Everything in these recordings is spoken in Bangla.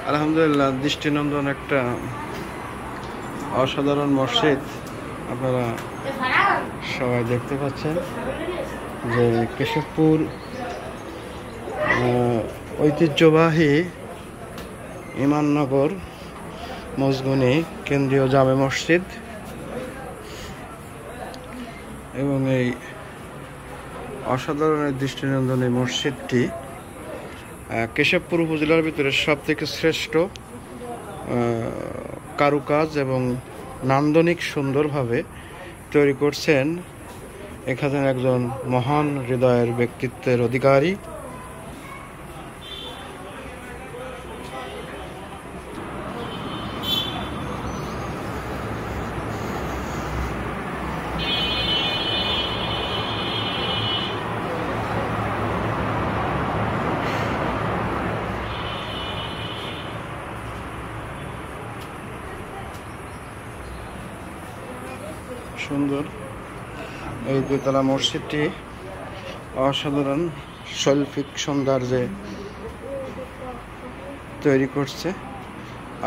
আলহামদুলিল্লাহ দৃষ্টিনন্দন একটা অসাধারণ মসজিদ আপনারা সবাই দেখতে পাচ্ছেন যে কেশবপুর ঐতিহ্যবাহী ইমাননগর মজগুনি কেন্দ্রীয় জামে মসজিদ এবং এই অসাধারণ দৃষ্টিনন্দন এই মসজিদটি কেশবপুর উপজেলার ভিতরে সবথেকে শ্রেষ্ঠ কারুকাজ এবং নান্দনিক সুন্দরভাবে তৈরি করছেন এখানে একজন মহান হৃদয়ের ব্যক্তিত্বের অধিকারী সুন্দর এই দুতলা মসজিদটি অসাধারণ শৈল্পিক সৌন্দর্যে তৈরি করছে।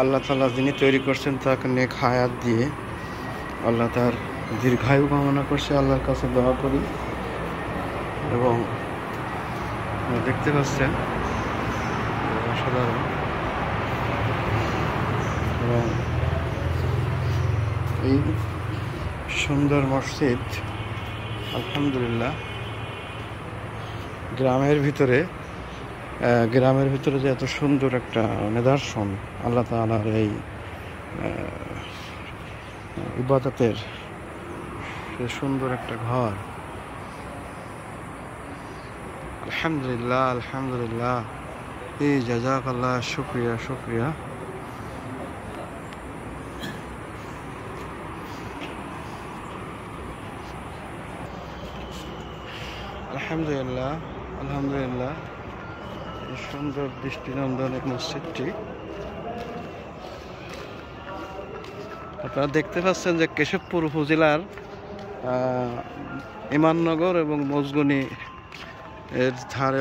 আল্লাহ তাআলা যিনি তৈরি করছেন তাকে নেক হায়াত দিয়ে আল্লাহ তার দীর্ঘায়ু কামনা করছে, আল্লাহর কাছে দোয়া করি। এবং দেখতে পাচ্ছেন অসাধারণ এবং এই সুন্দর মসজিদ আলহামদুলিল্লাহ গ্রামের ভিতরে যে এত সুন্দর একটা নিদর্শন আল্লাহ তাআলার এই ইবাদতের সুন্দর একটা ঘর। আলহামদুলিল্লাহ এই জাযাকাল্লাহ, শুকরিয়া। আলহামদুলিল্লাহ সুন্দর দৃষ্টিনন্দন এই মসজিদটি আপনারা দেখতে পাচ্ছেন যে কেশবপুর উপজেলার ইমাননগর এবং মজগুনি এর ধারে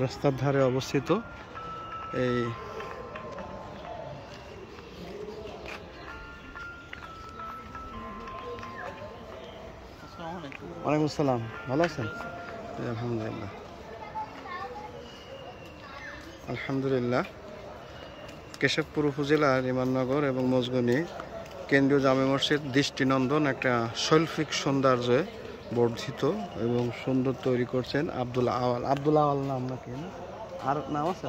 রাস্তার ধারে অবস্থিত এই ওয়ালাইকুম আসসালাম, ভালো আছেন? আলহামদুলিল্লাহ কেশবপুর উপজেলার ইমাননগর এবং মজগুনি কেন্দ্রীয় জামে মসজিদ দৃষ্টিনন্দন একটা শৈল্পিক সৌন্দর্যে বর্ধিত এবং সুন্দর তৈরি করছেন আব্দুল আওয়াল নাম নাকি না আর নাম আছে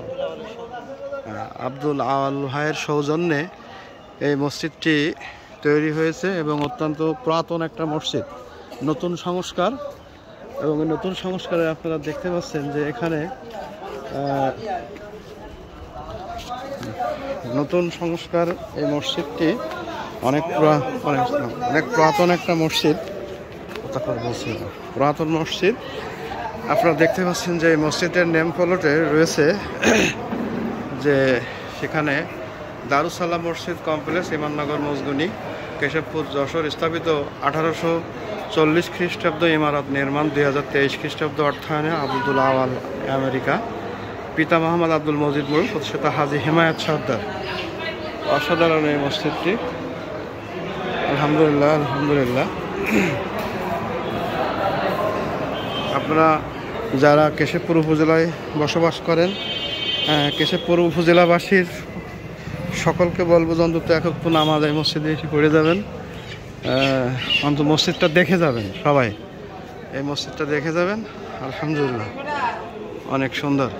আব্দুল আওয়াল ভাইয়ের সৌজন্যে এই মসজিদটি তৈরি হয়েছে এবং অত্যন্ত পুরাতন একটা মসজিদ, নতুন সংস্কার। এবং নতুন সংস্কারে আপনারা দেখতে পাচ্ছেন যে এখানে নতুন সংস্কার এই মসজিদটি অনেক পুরাতন একটা মসজিদ, পুরাতন মসজিদ। আপনারা দেখতে পাচ্ছেন যে এই মসজিদের নেম ফলকে রয়েছে যে সেখানে দারুস সালাম মসজিদ কমপ্লেক্স ইমাননগর মজগুনি কেশবপুর যশোর স্থাপিত 1840 খ্রিস্টাব্দ ইমারত নির্মাণ 2023 খ্রিস্টাব্দ অর্থায়নে আব্দুল আওয়াল আমেরিকা, পিতা মোহাম্মদ আব্দুল মজিদ মুল, প্রতিষ্ঠাতা হাজী হিমায়ত সর্দার। অসাধারণ এই মসজিদটি আলহামদুলিল্লাহ। আপনারা যারা কেশবপুর উপজেলায় বসবাস করেন, কেশবপুর উপজেলাবাসীর সকলকে বলবো যে অন্তত এক ওয়াক্ত নামাজ এই মসজিদে এসে পড়ে যাবেন, অন্তত মসজিদটা দেখে যাবেন। সবাই এই মসজিদটা দেখে যাবেন, আলহামদুলিল্লাহ অনেক সুন্দর।